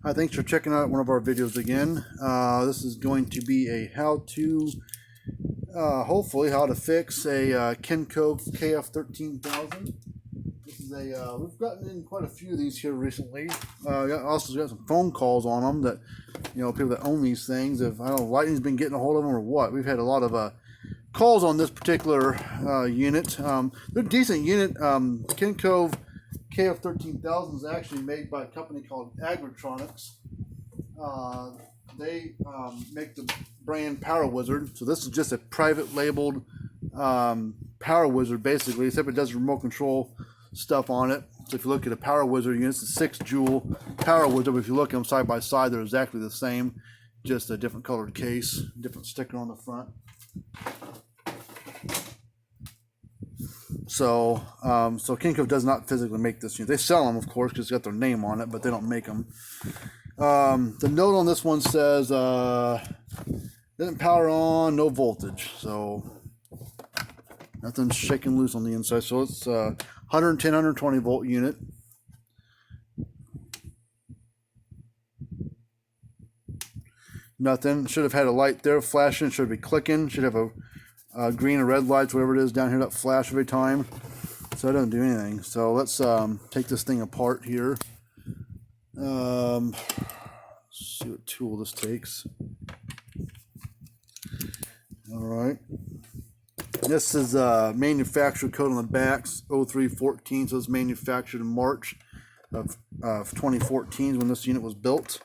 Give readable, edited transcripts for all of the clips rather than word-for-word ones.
Hi, thanks for checking out one of our videos again. This is going to be a how-to, hopefully how to fix a Kencove KF13000. This is a, we've gotten in quite a few of these here recently. Also got some phone calls on them that, you know, people that own these things, if, I don't know, Lightning's been getting a hold of them or what. We've had a lot of calls on this particular unit. They're a decent unit. Kencove KF13000 is actually made by a company called Agritronics. They make the brand Power Wizard. So this is just a private labeled Power Wizard basically, except it does remote control stuff on it. So if you look at a Power Wizard unit, it's a 6 joule Power Wizard, but if you look at them side by side, they're exactly the same, just a different colored case, different sticker on the front. So, so Kencove does not physically make this unit. They sell them, of course, because it's got their name on it, but they don't make them. The note on this one says, doesn't power on, no voltage. So, nothing's shaking loose on the inside. So it's 110, 120 volt unit. Nothing. Should have had a light there flashing. Should be clicking. Should have a green or red lights, whatever it is down here that flash every time. So it doesn't do anything. So let's take this thing apart here. See what tool this takes. All right. This is manufacturer code on the backs 0314. So it's manufactured in March of 2014 when this unit was built.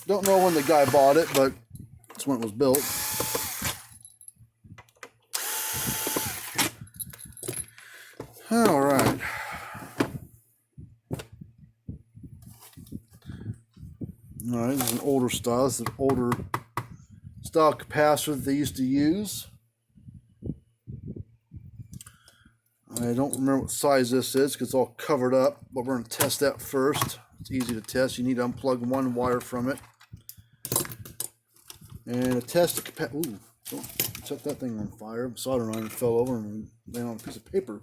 Don't know when the guy bought it, but it's when it was built. All right. All right, this is an older style. This is an older style capacitor that they used to use. I don't remember what size this is because it's all covered up, but we're going to test that first. It's easy to test. You need to unplug one wire from it. And a test the capacity. Ooh, don't set that thing on fire. Soldering iron fell over and landed on a piece of paper.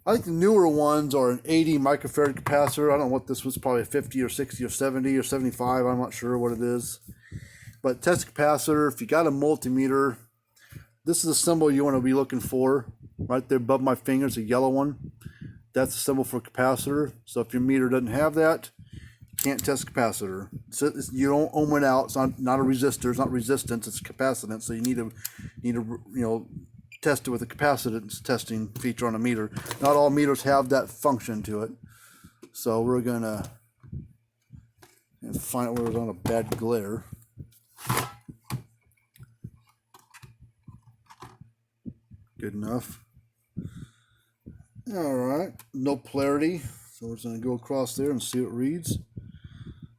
I think the newer ones are an 80 microfarad capacitor. I don't know what this was, probably a 50 or 60 or 70 or 75. I'm not sure what it is. But test the capacitor. If you got a multimeter, this is a symbol you want to be looking for. Right there above my fingers, a yellow one. That's a symbol for capacitor. So if your meter doesn't have that, can't test capacitor. So you don't ohm it out. It's not a resistor. It's not resistance. It's capacitance. So you need to test it with a capacitance testing feature on a meter. Not all meters have that function to it. So we're gonna find out where it's on a bad glare. Good enough. All right. No polarity. So we're just gonna go across there and see what it reads.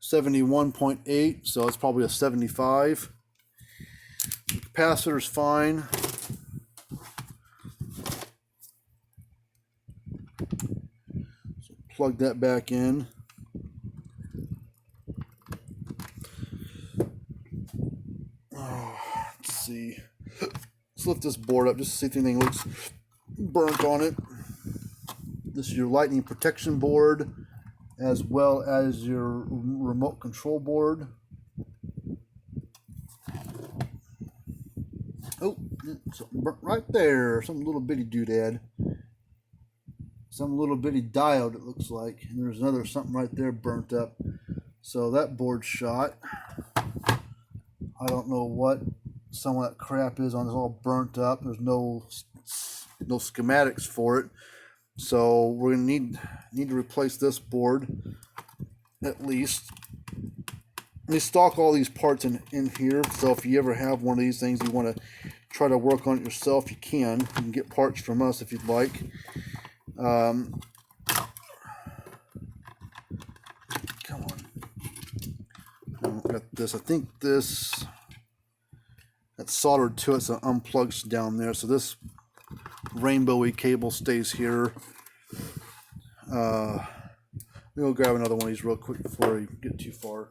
71.8, so it's probably a 75. The capacitor's fine. So plug that back in. Let's see. Let's lift this board up just to see if anything looks burnt on it. This is your lightning protection board, as well as your remote control board. Oh, something burnt right there. Some little bitty doodad. Some little bitty diode, it looks like. And there's another something right there burnt up. So that board's shot. I don't know what some of that crap is on. It's all burnt up. There's no schematics for it. So we're gonna need to replace this board at least. We stock all these parts in here. So if you ever have one of these things you want to try to work on it yourself, you can. You can get parts from us if you'd like. Come on. I got this. I think that's soldered to it, so it unplugs down there. So this rainbowy cable stays here. We'll grab another one of these real quick before we get too far.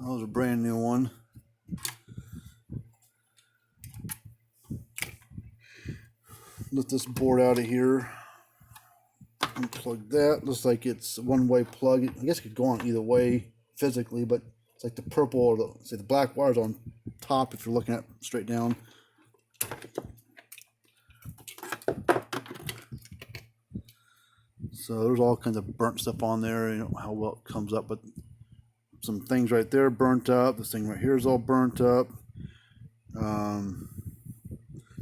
That was a brand new one. Lift this board out of here. Unplug that. Looks like it's a one-way plug. I guess it could go on either way physically, but it's like the purple or the black wire's on top if you're looking at straight down. So there's all kinds of burnt stuff on there. You know how well it comes up, but some things right there burnt up. This thing right here is all burnt up.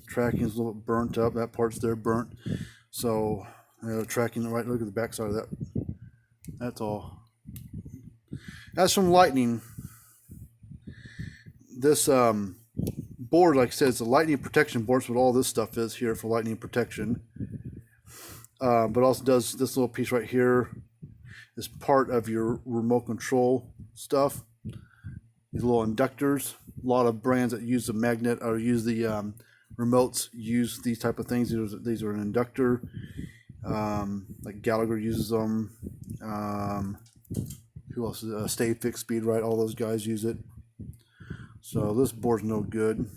Tracking is a little bit burnt up. That part's there burnt. So tracking right. Look at the back side of that. That's all. As from lightning, this board, like I said, it's a lightning protection board. That's what all this stuff is here for lightning protection. But also does this little piece right here is part of your remote control stuff. These little inductors. A lot of brands that use the magnet or use the remotes use these type of things. These are an inductor. Like Gallagher uses them. Who else? Stay Fixed Speed, right? All those guys use it. So this board's no good.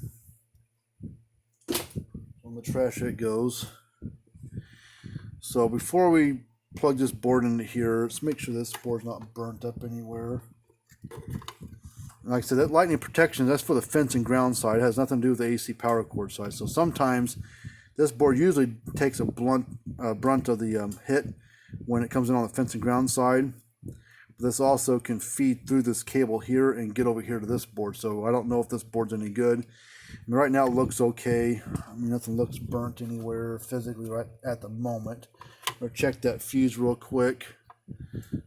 On the trash it goes. So before we plug this board into here, let's make sure this board's not burnt up anywhere. Like I said, that lightning protection, that's for the fence and ground side. It has nothing to do with the AC power cord side. So sometimes this board usually takes a brunt of the hit when it comes in on the fence and ground side. But this also can feed through this cable here and get over here to this board. So I don't know if this board's any good. And right now it looks okay. I mean, nothing looks burnt anywhere physically right at the moment. Or check that fuse real quick.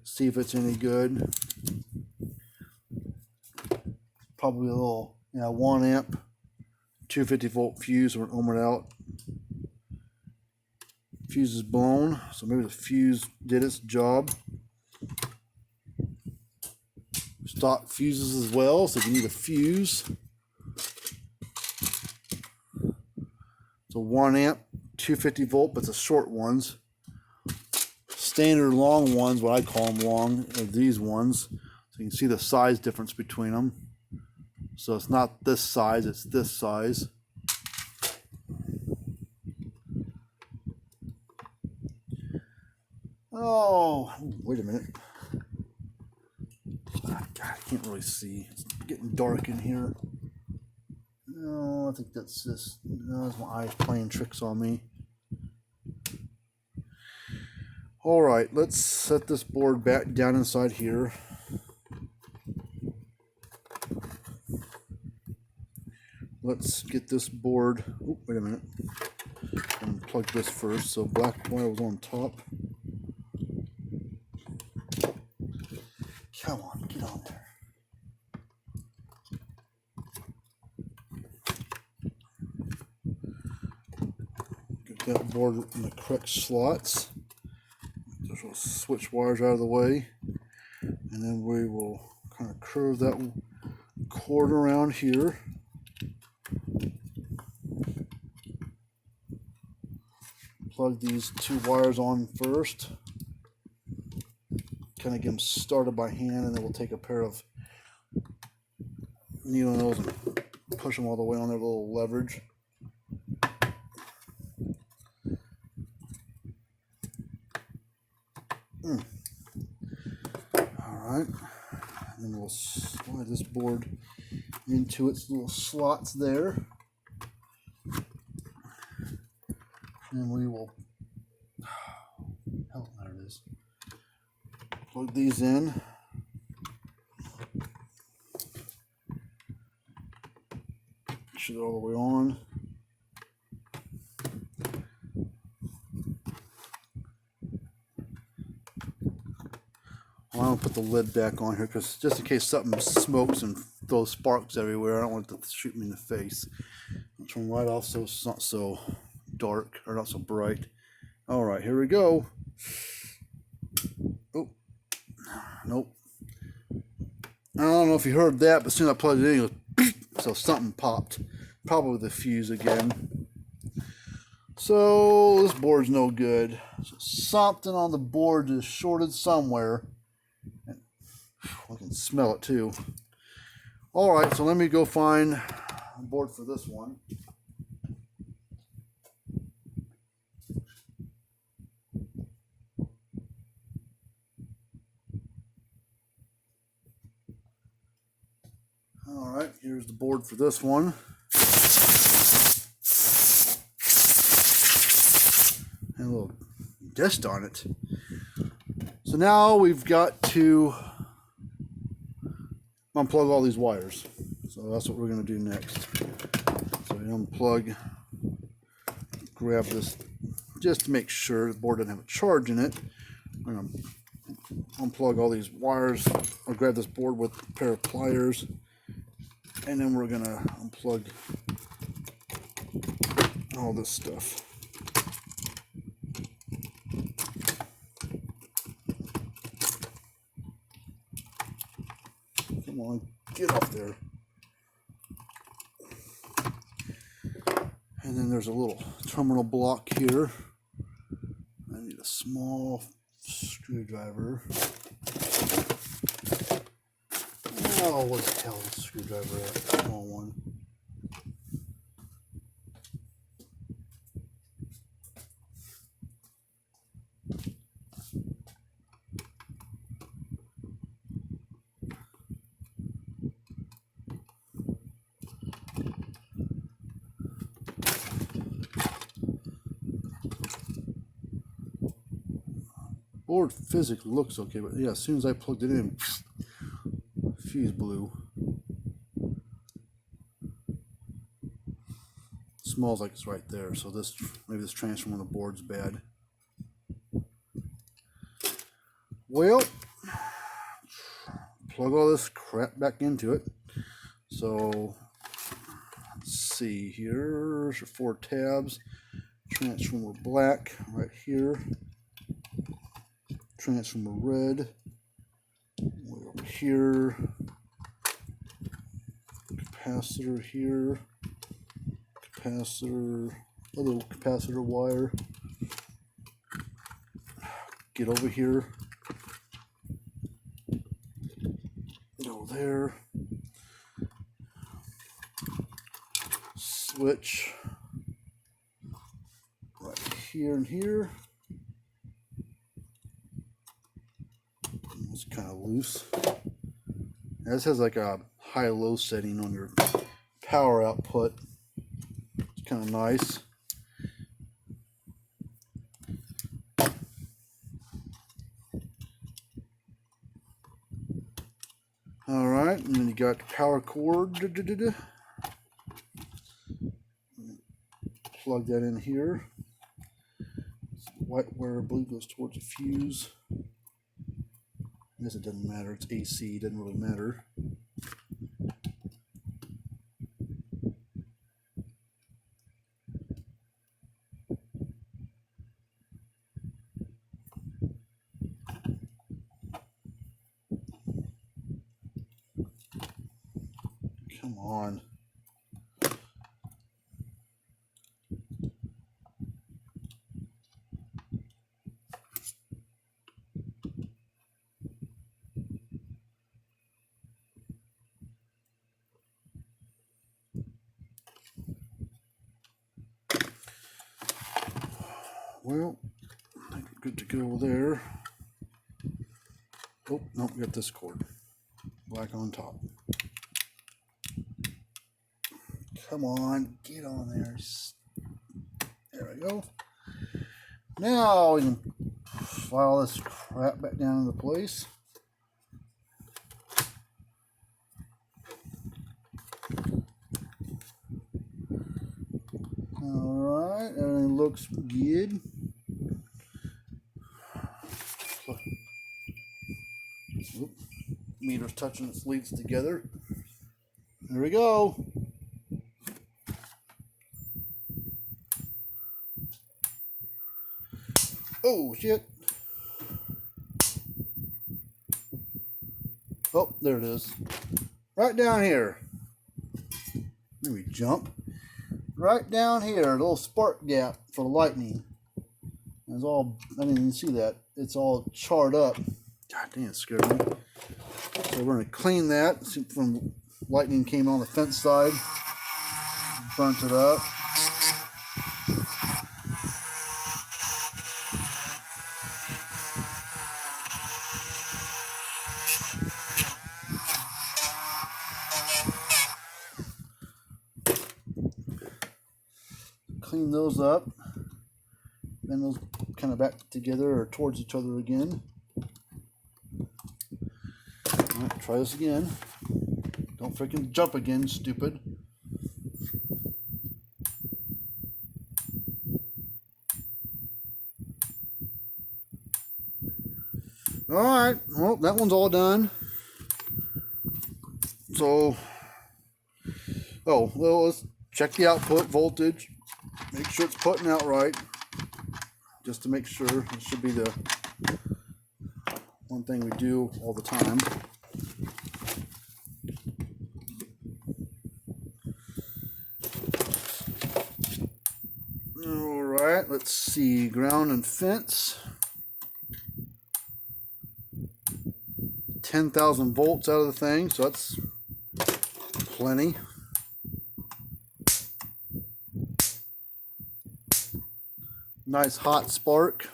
See if it's any good. Probably a little, 1 amp, 250 volt fuse or ohmed out. Fuse is blown, so maybe the fuse did its job. Stock fuses as well, so you need a fuse. So 1 amp, 250 volt, but it's a short ones. Standard long ones, what I call them long, are these ones. So you can see the size difference between them. So it's not this size, it's this size. Oh, wait a minute. God, I can't really see. It's getting dark in here. No, I think that's this. No, that's my eyes playing tricks on me. All right, let's set this board back down inside here. Let's get this board. Oh, wait a minute. Unplug this first. So black wire was on top. Come on, get on there. Get that board in the correct slots. Just will switch wires out of the way, and then we will kind of curve that cord around here. Plug these 2 wires on first. Kind of get them started by hand, and then we'll take a pair of needle nose and push them all the way on their little leverage. Alright, and then we'll slide this board into its little slots there. And we will, there it is. Plug these in. Push it all the way on. Well, I'm gonna put the lid back on here because just in case something smokes and throws sparks everywhere, I don't want it to shoot me in the face. Turn right off so it's not so dark or not so bright. All right, here we go. Oh, nope. I don't know if you heard that, but as soon as I plugged it in, it goes, so something popped. Probably the fuse again. So this board's no good. So something on the board just shorted somewhere. I can smell it too. All right, so let me go find a board for this one. All right, here's the board for this one. And a little dust on it. So now we've got to unplug all these wires. So that's what we're going to do next. So we unplug, grab this just to make sure the board doesn't have a charge in it. I'm going to unplug all these wires. I'll grab this board with a pair of pliers, and then we're going to unplug all this stuff. Come on, get off there. And then there's a little terminal block here. I need a small screwdriver. Oh, what the hell is a screwdriver at? Small one. Board physically looks okay, but yeah, as soon as I plugged it in, fuse blew. Smells like it's right there, so this maybe this transformer on the board's bad. Well, plug all this crap back into it. So let's see here. There's your 4 tabs. Transformer black right here. Transformer red. Way over here. Capacitor here. Capacitor. Other capacitor wire. Get over here. Go there. Switch right here and here. It's kind of loose. Now this has like a high-low setting on your power output. It's kind of nice. All right, and then you got the power cord. Plug that in here. White wire, I believe, goes towards a fuse. I guess it doesn't matter. It's AC. It doesn't really matter. Come on. Well, I think we're good to go there. Oh, no, we got this cord. Black on top. Come on, get on there. There we go. Now we can file this crap back down into place. Alright, everything looks good. Oop, meter's touching its leads together. There we go. Oh, shit. Oh, there it is. Right down here. Let me jump. Right down here, a little spark gap for the lightning. It's all, I didn't even see that. It's all charred up. God damn, it scared me. So we're going to clean that from lightning came on the fence side, burnt it up. Clean those up, then those kind of back together or towards each other again. All right, try this again. Don't freaking jump again, stupid. All right, well, that one's all done. So, oh, well, let's check the output voltage. Make sure it's putting out right. Just to make sure. It should be the one thing we do all the time. All right, let's see. Ground and fence. 10,000 volts out of the thing, so that's plenty. Nice hot spark.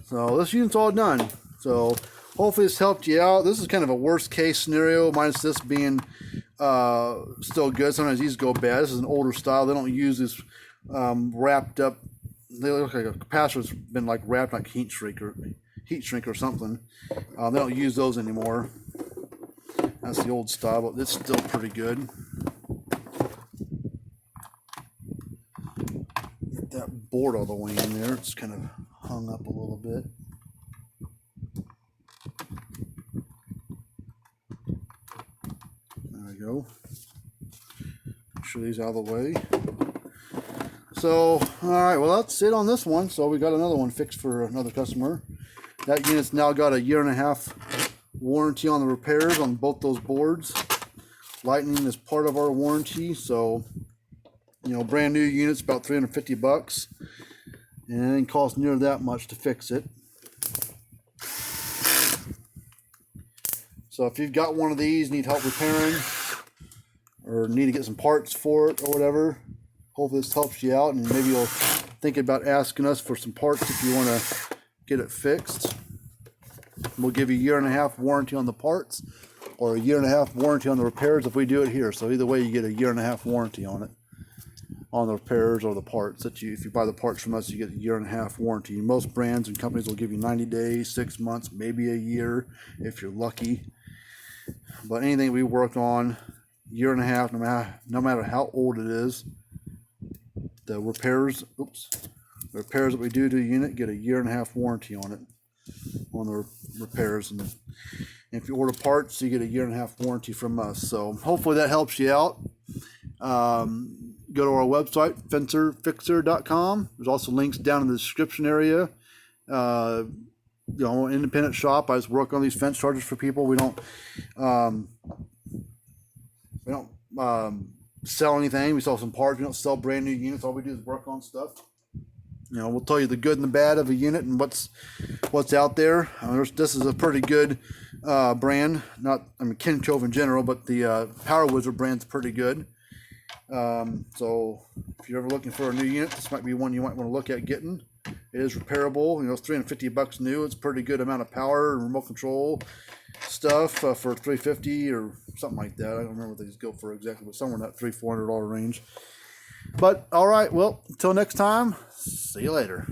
So this unit's all done. So hopefully this helped you out. This is kind of a worst case scenario, minus this being still good. Sometimes these go bad. This is an older style. They don't use this wrapped up. They look like a capacitor's been like wrapped like heat shrink or something. They don't use those anymore. That's the old style, but it's still pretty good. Get that board all the way in there. It's kind of hung up a little bit. There we go. Make sure these out of the way. So, all right, well, that's it on this one. So we got another one fixed for another customer. That unit's now got a 1.5-year warranty on the repairs on both those boards. Lightning is part of our warranty, so you know, brand new unit's about $350, and it didn't cost near that much to fix it. So if you've got one of these, need help repairing, or need to get some parts for it or whatever, hopefully this helps you out, and maybe you'll think about asking us for some parts if you want to get it fixed. We'll give you a 1.5-year warranty on the parts, or a 1.5-year warranty on the repairs if we do it here. So either way, you get a 1.5-year warranty on it, on the repairs or the parts. That if you buy the parts from us, you get a 1.5-year warranty. Most brands and companies will give you 90 days, 6 months, maybe a year if you're lucky. But anything we work on, 1.5 years, no matter how old it is, the repairs, the repairs that we do to a unit get a 1.5-year warranty on it, on the repairs. And if you order parts, you get a 1.5-year warranty from us. So hopefully that helps you out. Go to our website, fencerfixer.com. There's also links down in the description area. You know, independent shop. I just work on these fence chargers for people. We don't sell anything. We sell some parts. We don't sell brand new units. All we do is work on stuff. You know, we'll tell you the good and the bad of a unit and what's out there. This is a pretty good brand. Kencove in general, but the Power Wizard brand's pretty good. So if you're ever looking for a new unit, this might be one you might want to look at getting. It is repairable. You know, it's $350 new. It's a pretty good amount of power and remote control stuff for $350 or something like that. I don't remember what these go for exactly, but somewhere in that $300-400 range. But all right, well, until next time, see you later.